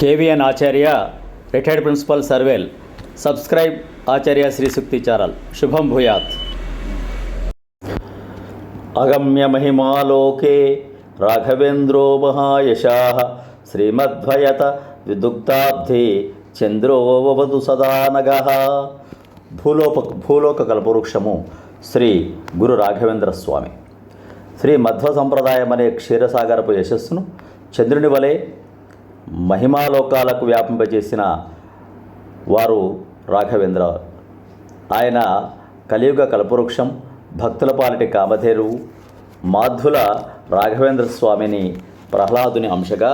కేవీఎన్ ఆచార్య retired principal సర్వేల్ subscribe ఆచార్య Sri Shakti channel శుభం భూయాత్. అగమ్య మహిమాలోకే రాఘవేంద్రో మహాయశాః శ్రీమద్వయత విదుగ్ధాబ్ధి చంద్రోవవతు సదానగః. భూలోక కల్పవృక్షము శ్రీ గురు రాఘవేంద్ర స్వామి. శ్రీ మధ్వ సంప్రదాయం అనే క్షీరసాగరపు యశస్సును చంద్రుని వలె మహిమాలోకాలకు వ్యాపింపజేసిన వారు రాఘవేంద్ర. ఆయన కలియుగ కల్పవృక్షం, భక్తుల పాలిటి కామధేరువు. మాధ్వుల రాఘవేంద్ర స్వామిని ప్రహ్లాదుని అంశగా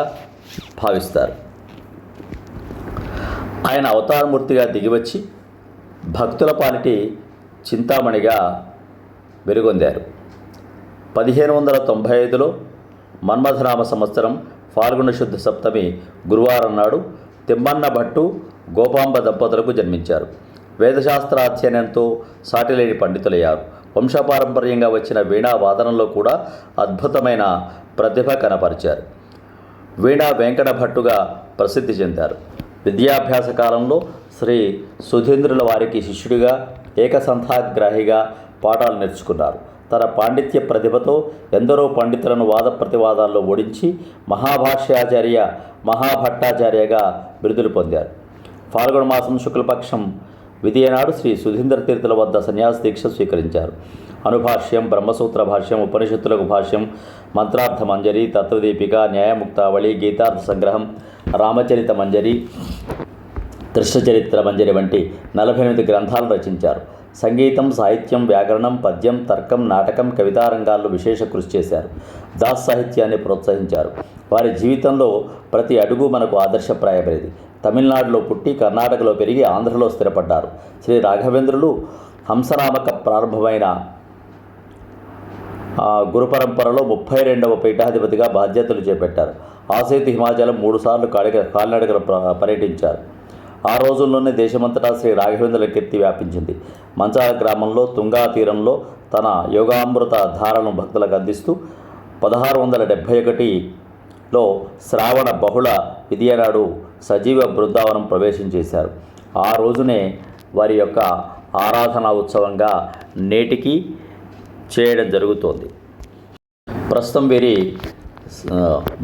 భావిస్తారు. ఆయన అవతారమూర్తిగా దిగివచ్చి భక్తుల పాలిటి చింతామణిగా వెలుగొందారు. 1595లో మన్మథనామ సంవత్సరం ఫాల్గుణ శుద్ధ సప్తమి గురువారం నాడు తిమ్మన్న భట్టు గోపాంబ దంపతులకు జన్మించారు. వేదశాస్త్రాధ్యయనంతో సాటిలేని పండితులయ్యారు. వంశపారంపర్యంగా వచ్చిన వీణా వాదనంలో కూడా అద్భుతమైన ప్రతిభ కనపరిచారు. వీణా వెంకట భట్టుగా ప్రసిద్ధి చెందారు. విద్యాభ్యాస కాలంలో శ్రీ సుధీంద్రుల వారికి శిష్యుడిగా ఏకసంథాగ్రాహిగా పాఠాలు నేర్చుకున్నారు. తన పాండిత్య ప్రతిభతో ఎందరో పండితులను వాద ప్రతివాదాల్లో ఓడించి మహాభాష్యాచార్య, మహాభట్టాచార్యగా బిరుదులు పొందారు. ఫాల్గుణ మాసం శుక్లపక్షం విధియనాడు శ్రీ సుధీంద్ర తీర్థుల వద్ద సన్యాస దీక్ష స్వీకరించారు. అనుభాష్యం, బ్రహ్మసూత్ర భాష్యం, ఉపనిషత్తులకు భాష్యం, మంత్రార్థ మంజరి, తత్వదీపిక, న్యాయముక్తావళి, గీతార్థ సంగ్రహం, రామచరిత మంజరి, కృష్ణచరిత్ర మంజరి వంటి 48 గ్రంథాలను రచించారు. సంగీతం, సాహిత్యం, వ్యాకరణం, పద్యం, తర్కం, నాటకం, కవితారంగాల్లో విశేష కృషి చేశారు. దాస్ సాహిత్యాన్ని ప్రోత్సహించారు. వారి జీవితంలో ప్రతి అడుగు మనకు ఆదర్శప్రాయమైనది. తమిళనాడులో పుట్టి కర్ణాటకలో పెరిగి ఆంధ్రలో స్థిరపడ్డారు. శ్రీ రాఘవేంద్రులు హంసనామక ప్రారంభమైన గురు పరంపరలో 32వ పీఠాధిపతిగా బాధ్యతలు చేపట్టారు. ఆసేతు హిమాచలం 3 సార్లు కాలినడకలు పర్యటించారు. ఆ రోజుల్లోనే దేశమంతటా శ్రీ రాఘవేంద్రుల కీర్తి వ్యాపించింది. మంచాల గ్రామంలో తుంగా తీరంలో తన యోగామృత ధారను భక్తులకు అందిస్తూ 1671లో శ్రావణ బహుళ విధియనాడు సజీవ బృందావనం ప్రవేశం చేశారు. ఆ రోజునే వారి యొక్క ఆరాధనా ఉత్సవంగా నేటికి చేయడం జరుగుతోంది. ప్రస్తుతం వీరి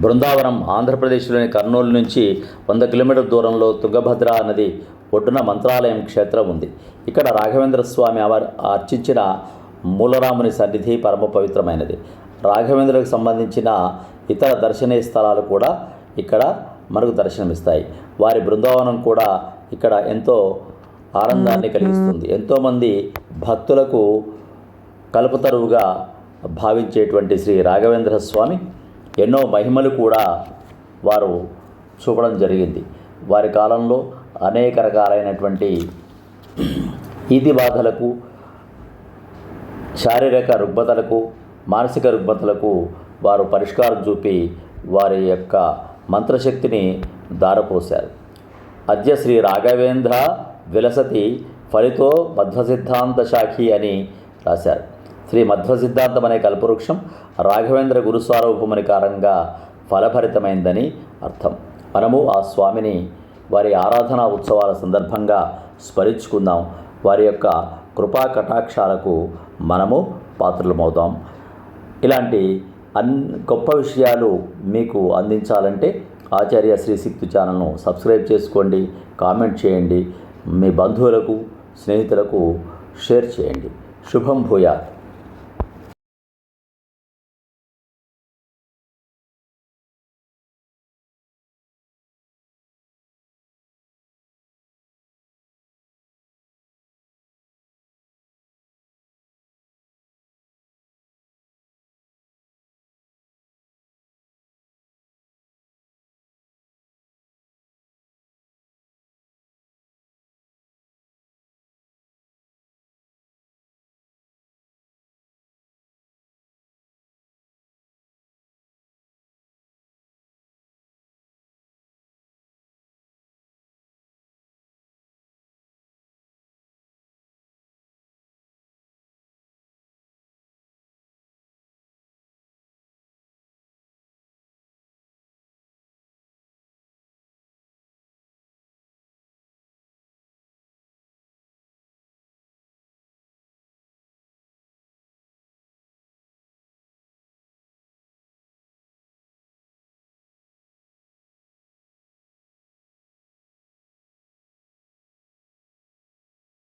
బృందావనం ఆంధ్రప్రదేశ్లోని కర్నూలు నుంచి 100 కిలోమీటర్ల దూరంలో తుంగభద్ర నది ఒడ్డున మంత్రాలయం క్షేత్రం ఉంది. ఇక్కడ రాఘవేంద్ర స్వామి అర్చించిన మూలరాముని సన్నిధి పరమ పవిత్రమైనది. రాఘవేంద్రులకు సంబంధించిన ఇతర దర్శనీయ స్థలాలు కూడా ఇక్కడ మనకు దర్శనమిస్తాయి. వారి బృందావనం కూడా ఇక్కడ ఎంతో ఆనందాన్ని కలిగిస్తుంది. ఎంతోమంది భక్తులకు కల్పతరువుగా భావించేటువంటి శ్రీ రాఘవేంద్ర స్వామి ఎన్నో మహిమలు కూడా వారు చూపడం జరిగింది. వారి కాలంలో అనేక రకాలైనటువంటి ఈతి బాధలకు, శారీరక రుగ్మతలకు, మానసిక రుగ్మతలకు వారు పరిష్కారం చూపి వారి యొక్క మంత్రశక్తిని దారపోశారు. అద్య శ్రీ రాఘవేంద్ర విలసతి ఫలితో మధ్వసిద్ధాంత శాఖి అని రాశారు. శ్రీ మధ్వ సిద్ధాంతం అనే కల్పవృక్షం రాఘవేంద్ర గురుస్వారూపముని కారణంగా ఫలభరితమైందని అర్థం. మనము ఆ స్వామిని వారి ఆరాధనా ఉత్సవాల సందర్భంగా స్మరించుకుందాం. వారి యొక్క కృపా కటాక్షాలకు మనము పాత్రలమవుతాం. ఇలాంటి గొప్ప విషయాలు మీకు అందించాలంటే ఆచార్య శ్రీశక్తి ఛానల్ను సబ్స్క్రైబ్ చేసుకోండి, కామెంట్ చేయండి, మీ బంధువులకు, స్నేహితులకు షేర్ చేయండి. శుభం భూయాత్.